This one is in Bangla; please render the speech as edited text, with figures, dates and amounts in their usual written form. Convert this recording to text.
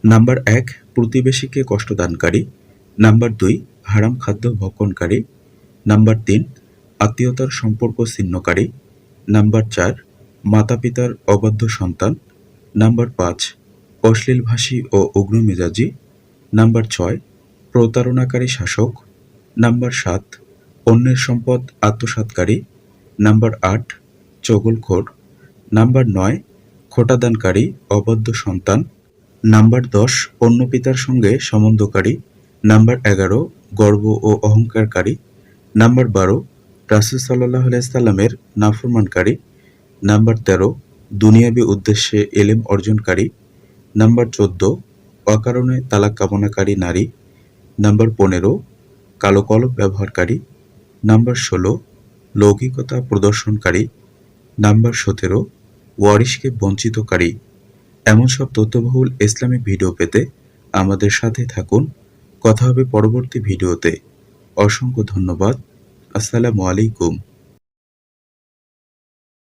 নাম্বার ১, প্রতিবেশীকে কষ্টদানকারী। নাম্বার ২, হারাম খাদ্য ভক্ষণকারী। নাম্বার ৩, আত্মীয়তার সম্পর্ক ছিন্নকারী। নাম্বার ৪, মাতা-পিতার অবাধ্য সন্তান। নাম্বার ৫, অশ্লীলভাষী ও উগ্রমেজাজি। নাম্বার ৬, প্রতারণাকারী শাসক। নাম্বার ৭, অন্যের সম্পদ আত্মসাৎকারী। নাম্বার ৮, চগলখোর। নাম্বার ৯, খোঁটাদানকারী, অবাধ্য সন্তান। নাম্বার ১০, অন্য পিতার সঙ্গে সম্বন্ধকারী। নাম্বার ১১, গর্ব ও অহংকারকারী। নাম্বার ১২, রাসূল সাল্লাল্লাহু আলাইহি সাল্লামের নাফরমানকারী। নাম্বার ১৩, দুনিয়াবী উদ্দেশ্যে এলেম অর্জনকারী। নাম্বার ১৪, অকারণে তালাক কামনাকারী নারী। নাম্বার ১৫, কালো কলম ব্যবহারকারী। নাম্বার ১৬, লৌকিকতা প্রদর্শনকারী। নাম্বার ১৭, ওয়ারিশকে বঞ্চিতকারী। এমন সব তথ্যবহুল ইসলামিক ভিডিও পেতে আমাদের সাথে থাকুন। কথা হবে পরবর্তী ভিডিওতে। অসংখ্য ধন্যবাদ। আসসালামু আলাইকুম।